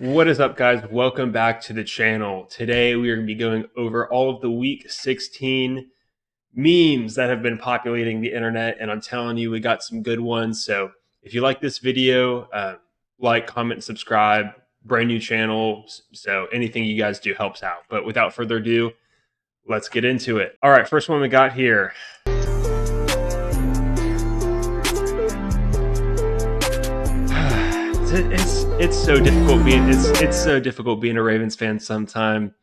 What is up, guys? Welcome back to the channel. Today we are going to be going over all of the Week 16 memes that have been populating the internet, and I'm telling you, we got some good ones. So if you like this video, like, comment, subscribe. Brand new channel, so anything you guys do helps out. But without further ado, let's get into it. All right, first one we got here. It's so difficult being it's so difficult being a Ravens fan sometime.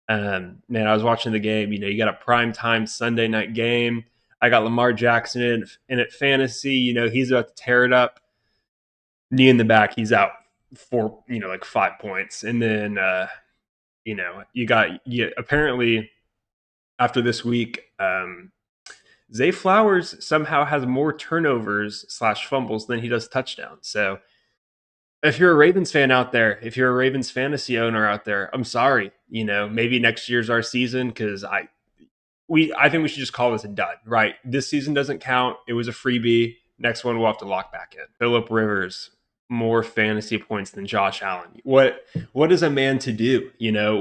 Man, I was watching the game. You got a prime time Sunday night game. I got Lamar Jackson in at fantasy. He's about to tear it up. Knee in the back. He's out for like 5 points, and then apparently after this week, Zay Flowers somehow has more turnovers / fumbles than he does touchdowns. So if you're a Ravens fan out there, if you're a Ravens fantasy owner out there, I'm sorry. Maybe next year's our season, because I think we should just call this a dud, right? This season doesn't count. It was a freebie. Next one we'll have to lock back in. Phillip Rivers, more fantasy points than Josh Allen. What is a man to do?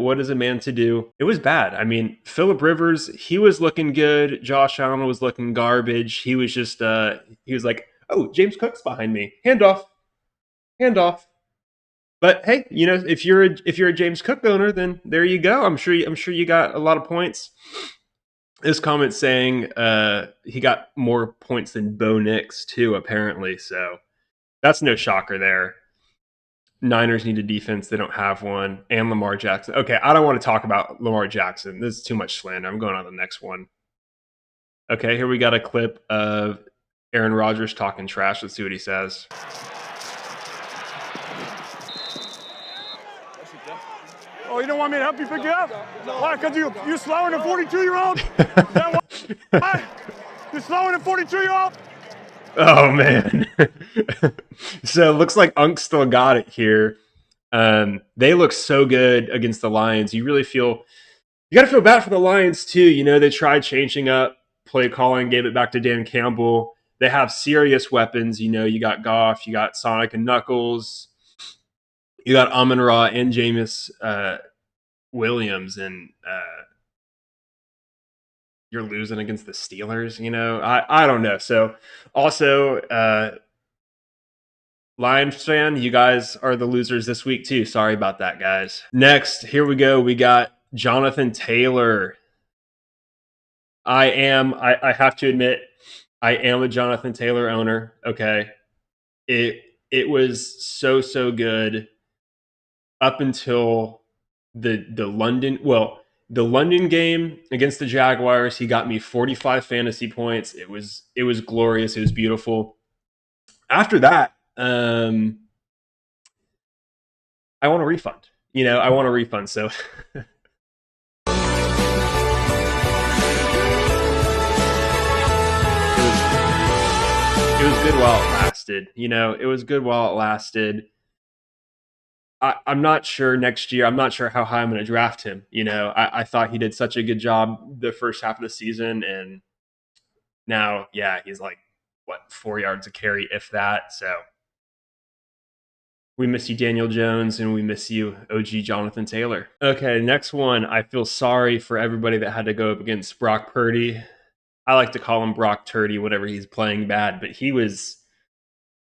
What is a man to do? It was bad. I mean, Phillip Rivers, he was looking good. Josh Allen was looking garbage. He was just he was like, oh, James Cook's behind me. Handoff. But hey, if you're a James Cook owner, then there you go. I'm sure you got a lot of points. This comment saying he got more points than Bo Nix too, apparently. So that's no shocker there. Niners need a defense. They don't have one. And Lamar Jackson. Okay, I don't want to talk about Lamar Jackson. This is too much slander. I'm going on to the next one. Okay, here we got a clip of Aaron Rodgers talking trash. Let's see what he says. Oh, you don't want me to help you pick you up? Why? Because you're slower than a 42-year-old? Why? You're slower than a 42-year-old? Oh, man. So it looks like Unk still got it here. They look so good against the Lions. You got to feel bad for the Lions too. They tried changing up play calling, gave it back to Dan Campbell. They have serious weapons. You got Goff, you got Sonic and Knuckles. You got Amon-Ra and Jameis Williams, and you're losing against the Steelers. I don't know. So also, Lions fan, you guys are the losers this week too. Sorry about that, guys. Next, here we go. We got Jonathan Taylor. I have to admit, I am a Jonathan Taylor owner. Okay. It was so good up until the London game against the Jaguars. He got me 45 fantasy points. It was glorious. It was beautiful. After that, I want a refund. I want a refund. So it was good while it lasted. It was good while it lasted. I'm not sure next year. I'm not sure how high I'm going to draft him. I thought he did such a good job the first half of the season, and now, yeah, he's like, 4 yards a carry, if that. So we miss you, Daniel Jones, and we miss you, OG Jonathan Taylor. Okay, next one. I feel sorry for everybody that had to go up against Brock Purdy. I like to call him Brock Turdy, whatever he's playing bad, but he was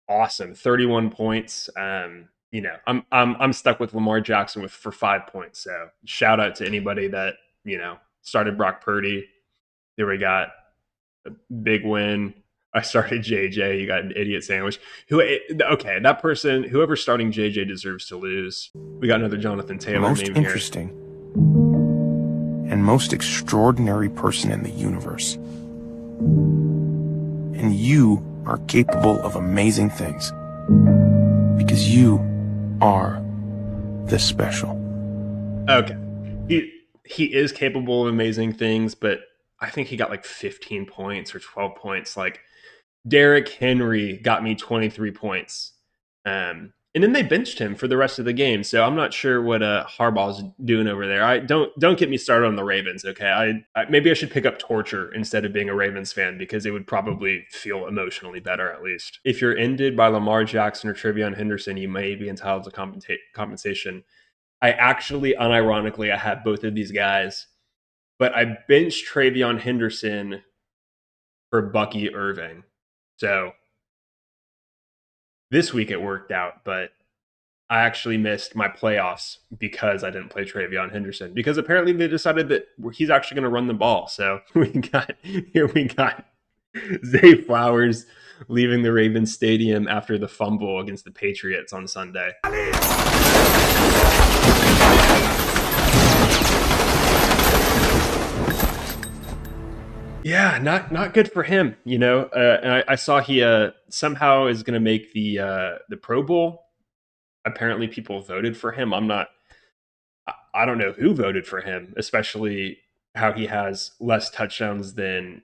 awesome. 31 points. I'm stuck with Lamar Jackson for 5 points. So shout out to anybody that started Brock Purdy. There we got a big win. I started JJ. You got an idiot sandwich. That person, whoever's starting JJ, deserves to lose. We got another Jonathan Taylor most name interesting and most extraordinary person in the universe. And you are capable of amazing things because you are the special. Okay. He is capable of amazing things, but I think he got like 15 points or 12 points. Like, Derrick Henry got me 23 points. And And then they benched him for the rest of the game. So I'm not sure what Harbaugh's doing over there. I don't get me started on the Ravens, okay? Maybe I should pick up torture instead of being a Ravens fan because it would probably feel emotionally better at least. If you're ended by Lamar Jackson or Travion Henderson, you may be entitled to compensation. I actually, unironically, I have both of these guys, but I benched Travion Henderson for Bucky Irving. So this week it worked out, but I actually missed my playoffs because I didn't play Travion Henderson because apparently they decided that he's actually going to run the ball. So we got Zay Flowers leaving the Ravens stadium after the fumble against the Patriots on Sunday. Yeah, not good for him, you know. And I saw he somehow is going to make the Pro Bowl. Apparently, people voted for him. I don't know who voted for him, especially how he has less touchdowns than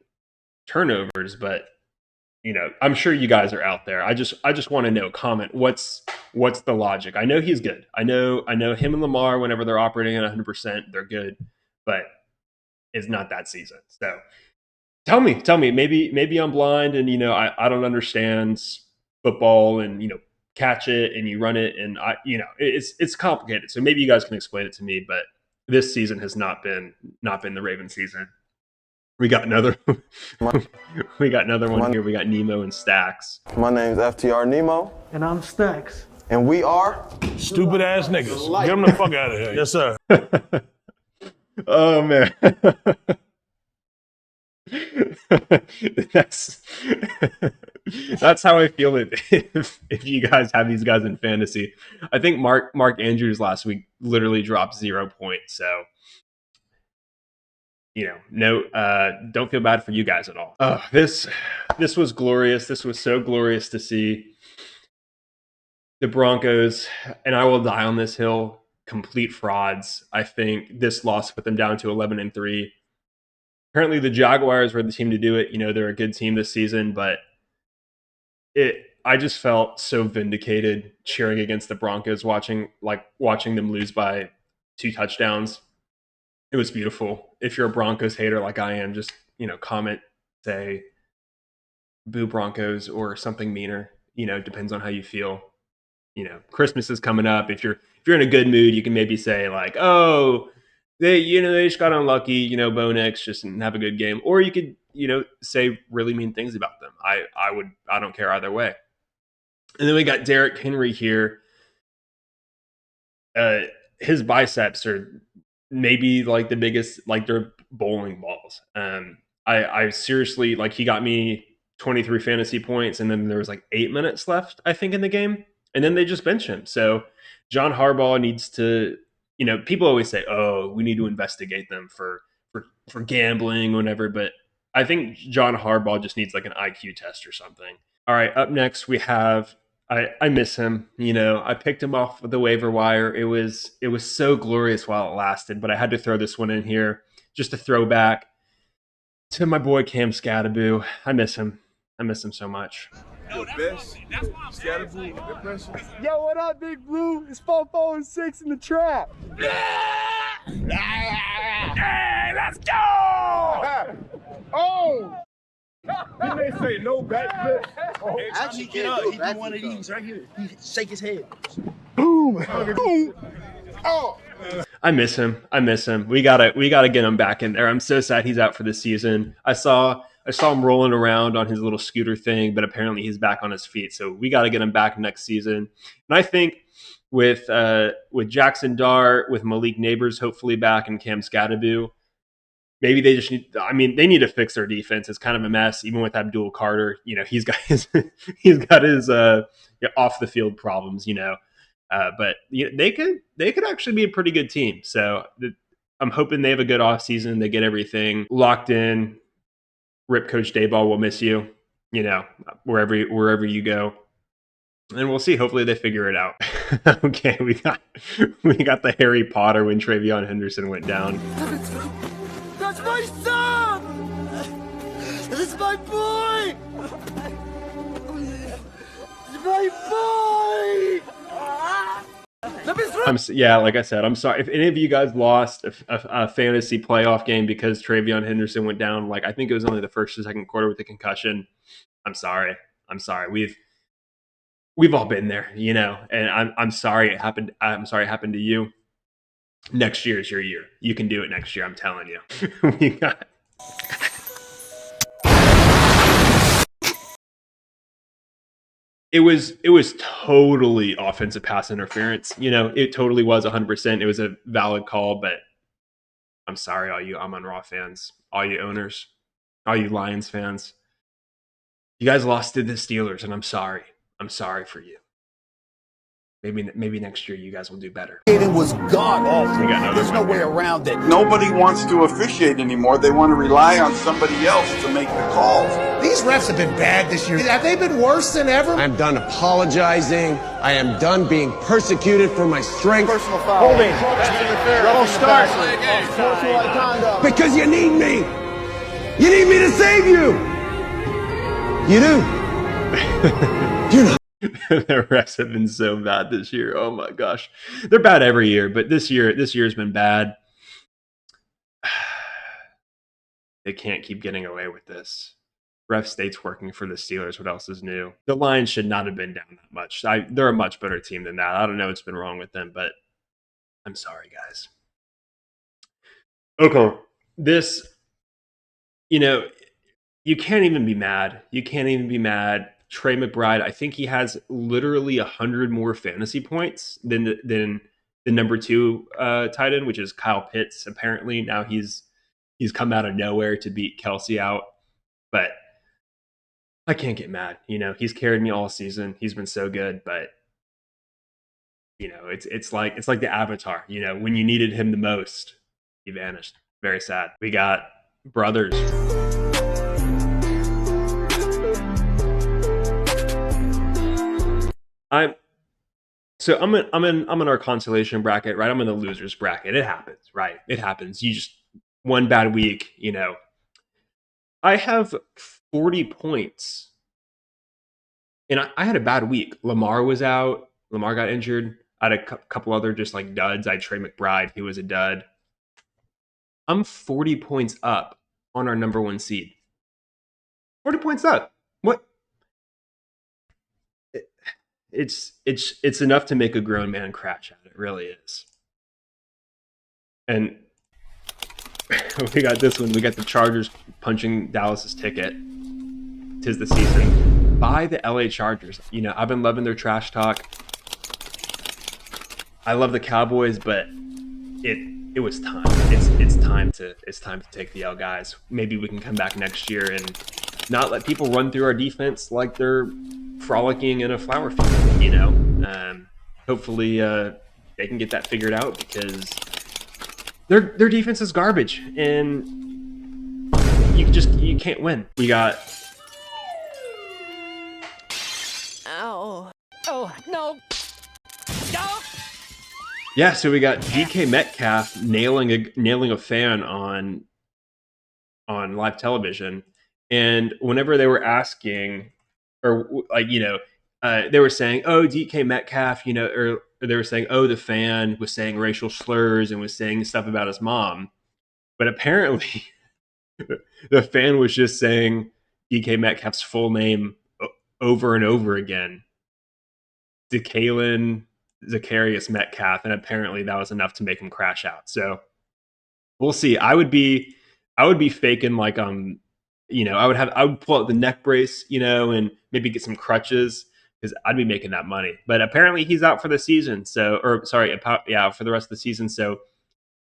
turnovers. But you know, I'm sure you guys are out there. I just want to know. Comment what's the logic? I know he's good. I know him and Lamar. Whenever they're operating at 100%, they're good. But it's not that season. So. Tell me, maybe I'm blind and, you know, I don't understand football and, you know, catch it and you run it and it's complicated. So maybe you guys can explain it to me, but this season has not been the Raven season. We got another one here. We got Nemo and Stacks. My name's FTR Nemo. And I'm Stacks. And we are Stupid ass niggas. Get them the fuck out of here. Yes, sir. Oh man. That's how I feel if you guys have these guys in fantasy. I think Mark Andrews last week literally dropped 0 points. So, you know, no, don't feel bad for you guys at all. This was glorious. This was so glorious to see the Broncos, and I will die on this hill, complete frauds. I think this loss put them down to 11-3. Apparently the Jaguars were the team to do it. You know, they're a good team this season, but I just felt so vindicated cheering against the Broncos, watching them lose by 2 touchdowns. It was beautiful. If you're a Broncos hater like I am, just, you know, comment, say boo Broncos or something meaner. You know, depends on how you feel. You know, Christmas is coming up. If you're in a good mood, you can maybe say like, oh, they just got unlucky, you know, Bo Nix just didn't have a good game. Or you could, you know, say really mean things about them. I don't care either way. And then we got Derrick Henry here. His biceps are maybe like the biggest, like they're bowling balls. I seriously, like, he got me 23 fantasy points and then there was like 8 minutes left, I think, in the game. And then they just bench him. So John Harbaugh needs to, you know, people always say, oh, we need to investigate them for gambling, whatever. But I think John Harbaugh just needs like an IQ test or something. All right, up next we have, I miss him. You know, I picked him off the waiver wire. It was so glorious while it lasted, but I had to throw this one in here just to throw back to my boy Cam Scatterboo. I miss him so much. the best. Scatterboo, the pressure. Yo, what up, Big Blue? It's 4-4 and 6 in the trap. Hey, let's go! Oh! Didn't they say no backflip? Oh, Actually, get up. He do one of these right here. He shake his head. Boom! Boom! Oh! I miss him. We gotta get him back in there. I'm so sad he's out for the season. I saw him rolling around on his little scooter thing, but apparently he's back on his feet. So we got to get him back next season. And I think with Jackson Dart, with Malik Neighbors hopefully back, and Cam Scatterboo, maybe they just need. I mean, they need to fix their defense. It's kind of a mess, even with Abdul Carter. You know, he's got his off the field problems. You know, but you know, they could actually be a pretty good team. So I'm hoping they have a good offseason. They get everything locked in. Rip Coach Dayball, will miss you, you know, wherever you go. And we'll see. Hopefully they figure it out. Okay, we got the Harry Potter when Travion Henderson went down. That's my son! That's my boy! My boy! Yeah, like I said, I'm sorry if any of you guys lost a fantasy playoff game because Travion Henderson went down. Like I think it was only the first or second quarter with the concussion. I'm sorry. We've all been there, you know, and I'm sorry it happened. I'm sorry it happened to you. Next year is your year. You can do it next year. I'm telling you. We got. It was totally offensive pass interference. You know, it totally was 100%. It was a valid call, but I'm sorry, all you Amon-Ra fans, all you owners, all you Lions fans. You guys lost to the Steelers, and I'm sorry. I'm sorry for you. Maybe next year you guys will do better. It was god awful. There's no way around it. Nobody wants to officiate anymore. They want to rely on somebody else to make the calls. These refs have been bad this year. Have they been worse than ever? I'm done apologizing. I am done being persecuted for my strength. Personal foul. Holding. Yellow start. Because you need me. You need me to save you. You do. You know. The refs have been so bad this year. Oh my gosh. They're bad every year, but this year's been bad. They can't keep getting away with this. Ref state's working for the Steelers. What else is new? The Lions should not have been down that much. They're a much better team than that. I don't know what's been wrong with them, but I'm sorry, guys. Okay. This, you know, you can't even be mad. You can't even be mad. Trey McBride, I think he has literally 100 more fantasy points than the number 2 tight end, which is Kyle Pitts. Apparently now he's come out of nowhere to beat Kelsey out, but I can't get mad. You know, he's carried me all season. He's been so good, but you know, it's like the Avatar. You know, when you needed him the most, he vanished. Very sad. We got brothers. I'm in our consolation bracket, right? I'm in the losers bracket. It happens, right? It happens. You just one bad week, you know. I have 40 points, and I had a bad week. Lamar was out. Lamar got injured. I had a couple other just like duds. I had Trey McBride. He was a dud. I'm 40 points up on our number 1 seed. 40 points up. What? It's enough to make a grown man crash out. It really is. And we got this one. We got the Chargers punching Dallas's ticket. 'Tis the season. By the LA Chargers. You know, I've been loving their trash talk. I love the Cowboys, but it was time. It's time to take the L, guys. Maybe we can come back next year and not let people run through our defense like they're frolicking in a flower field, you know. Hopefully they can get that figured out because their defense is garbage and you can't win. We got oh no. Yeah, so we got DK Metcalf nailing a fan on live television, and whenever they were asking, or like, you know, they were saying, "Oh, DK Metcalf," you know, or they were saying, "Oh, the fan was saying racial slurs and was saying stuff about his mom," but apparently, the fan was just saying DK Metcalf's full name over and over again, DeKalin Zacharias Metcalf, and apparently that was enough to make him crash out. So we'll see. I would be faking like you know, I would pull out the neck brace, you know, and maybe get some crutches because I'd be making that money. But apparently he's out for the season. So, or sorry, for the rest of the season. So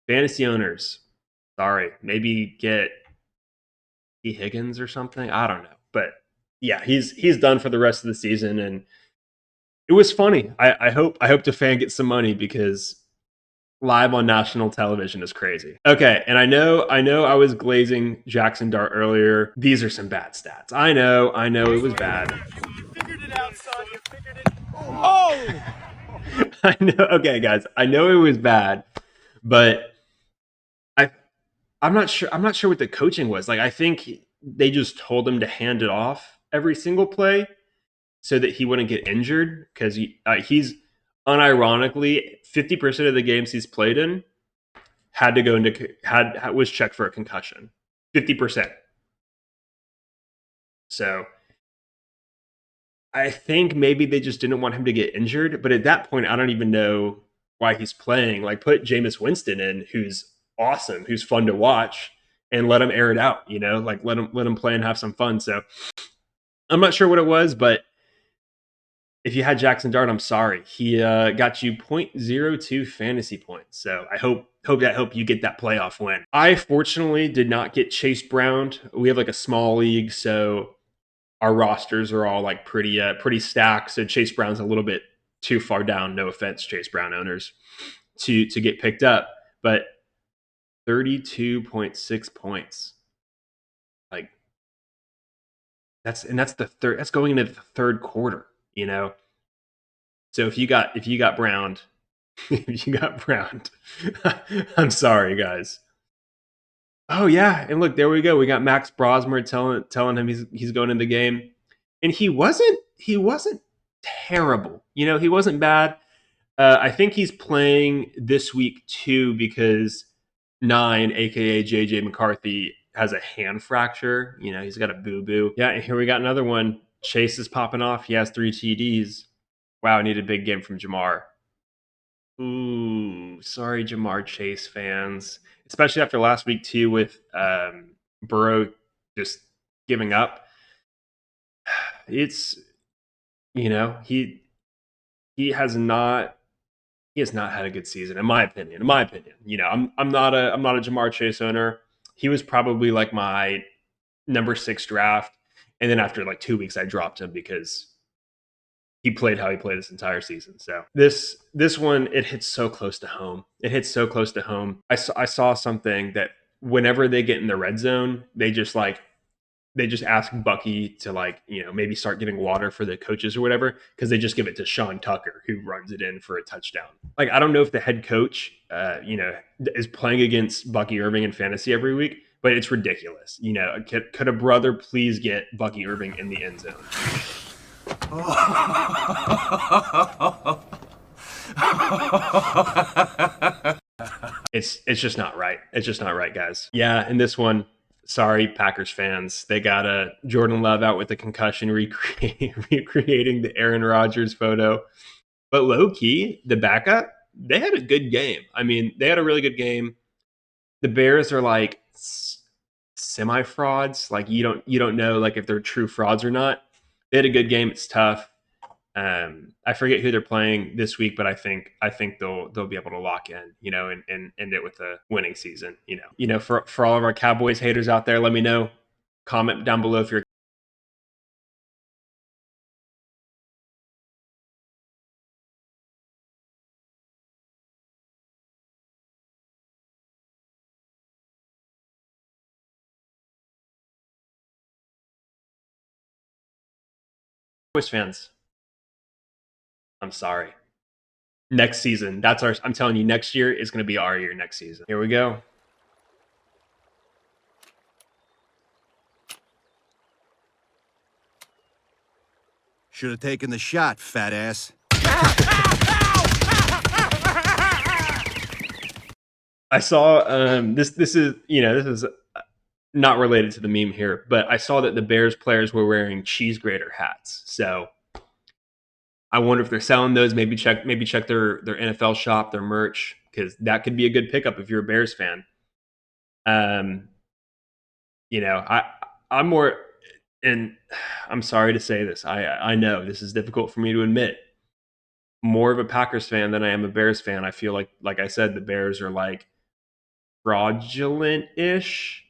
fantasy owners, sorry, maybe get T. Higgins or something. I don't know, but yeah, he's done for the rest of the season, and it was funny. I hope the fan gets some money because live on national television is crazy. Okay, and I know I was glazing Jackson Dart earlier. These are some bad stats. I know it was bad. You figured it out, son. You figured it. Oh! I know. Okay, guys, I know it was bad, but I'm not sure what the coaching was. Like, I think they just told him to hand it off every single play so that he wouldn't get injured because he's unironically, 50% of the games he's played in had to go into was checked for a concussion. 50%. So I think maybe they just didn't want him to get injured. But at that point, I don't even know why he's playing. Like, put Jameis Winston in, who's awesome, who's fun to watch, and let him air it out. You know, like let him play and have some fun. So I'm not sure what it was, but if you had Jackson Dart, I'm sorry. He got you 0.02 fantasy points. So I hope you get that playoff win. I fortunately did not get Chase Brown. We have like a small league, so our rosters are all like pretty stacked. So Chase Brown's a little bit too far down. No offense, Chase Brown owners, to get picked up. But 32.6 points. Like that's the third. That's going into the third quarter. You know. So if you got Brown, I'm sorry, guys. Oh yeah, and look, there we go. We got Max Brosmer telling him he's going in the game, and he wasn't terrible. You know, he wasn't bad. I think he's playing this week too because 9, aka JJ McCarthy, has a hand fracture. You know, he's got a boo-boo. Yeah, and here we got another one. Chase is popping off. He has 3 TDs. Wow, I need a big game from Jamar. Ooh, sorry, Jamar Chase fans. Especially after last week, too, with Burrow just giving up. It's, you know, he has not had a good season, in my opinion. You know, I'm not a Jamar Chase owner. He was probably like my number 6 draft. And then after like 2 weeks, I dropped him because he played how he played this entire season. So this one, it hits so close to home. I saw something that whenever they get in the red zone, they just ask Bucky to, like, you know, maybe start getting water for the coaches or whatever, because they just give it to Sean Tucker, who runs it in for a touchdown. Like, I don't know if the head coach, you know, is playing against Bucky Irving in fantasy every week, but it's ridiculous. You know, could a brother please get Bucky Irving in the end zone? It's just not right. It's just not right, guys. Yeah, in this one, sorry, Packers fans. They got Jordan Love out with a concussion, recreating the Aaron Rodgers photo. But low key, the backup, they had a good game. I mean, they had a really good game. The Bears are like semi frauds. Like you don't know like if they're true frauds or not. They had a good game. It's tough. I forget who they're playing this week, but I think they'll be able to lock in, you know, and end it with a winning season. You know, for all of our Cowboys haters out there, let me know. Comment down below if you're Cowboys fans. I'm sorry. Next season, I'm telling you, next year is going to be our year next season. Here we go. Should have taken the shot, fat ass. I saw this is not related to the meme here, but I saw that the Bears players were wearing cheese grater hats. So I wonder if they're selling those. Maybe check their NFL shop, their merch, because that could be a good pickup if you're a Bears fan. You know, I'm more, and I'm sorry to say this. I know this is difficult for me to admit. More of a Packers fan than I am a Bears fan. I feel like I said, the Bears are like fraudulent-ish.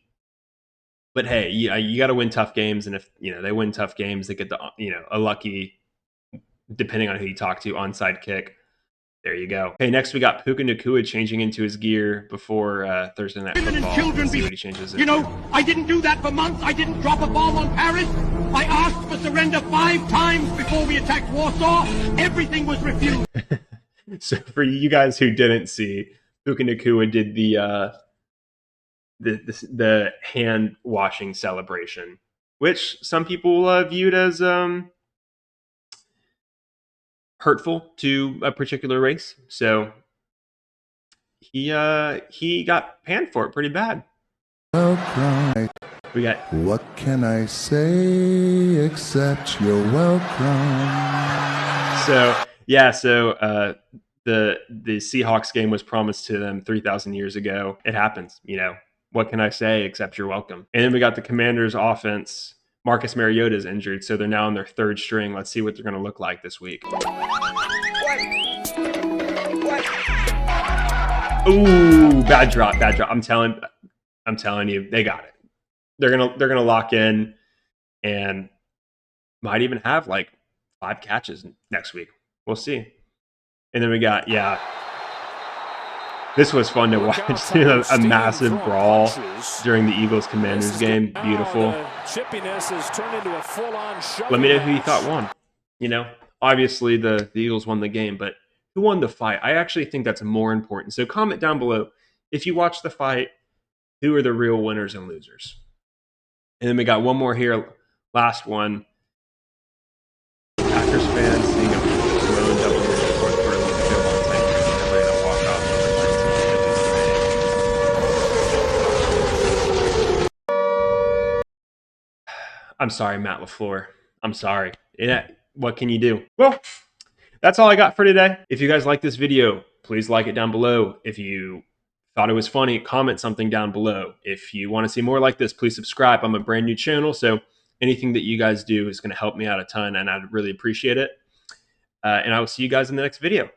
But hey, you got to win tough games, and if they win tough games, they get a lucky, depending on who you talk to, onside kick. There you go. Hey, next we got Puka Nacua changing into his gear before Thursday Night Football. Women and children see what he changes You know, I didn't do that for months. I didn't drop a bomb on Paris. I asked for surrender 5 times before we attacked Warsaw. Everything was refused. So for you guys who didn't see, Puka Nacua did the hand washing celebration, which some people viewed as hurtful to a particular race. So he got panned for it pretty bad. Welcome. We got. What can I say except you're welcome? So yeah, so the Seahawks game was promised to them 3,000 years ago. It happens, you know. What can I say except you're welcome? And then we got the Commanders offense. Marcus Mariota is injured, so they're now on their third string. Let's see what they're going to look like this week. Ooh, bad drop. I'm telling you, they got it. They're gonna lock in and might even have like 5 catches next week. We'll see. And then we got, this was fun to watch. A massive brawl during the Eagles-Commanders game. Beautiful. Let me know who you thought won. You know, obviously the Eagles won the game, but who won the fight? I actually think that's more important. So comment down below if you watch the fight, who are the real winners and losers? And then we got one more here, last one. Packers fans seeing a lone double-digit fourth quarter lead to go on site. Atlanta walk-off. I'm sorry, Matt LaFleur. I'm sorry. What can you do? Well, that's all I got for today. If you guys like this video, please like it down below. If you thought it was funny, comment something down below. If you want to see more like this, please subscribe. I'm a brand new channel, so anything that you guys do is going to help me out a ton, and I'd really appreciate it. And I will see you guys in the next video.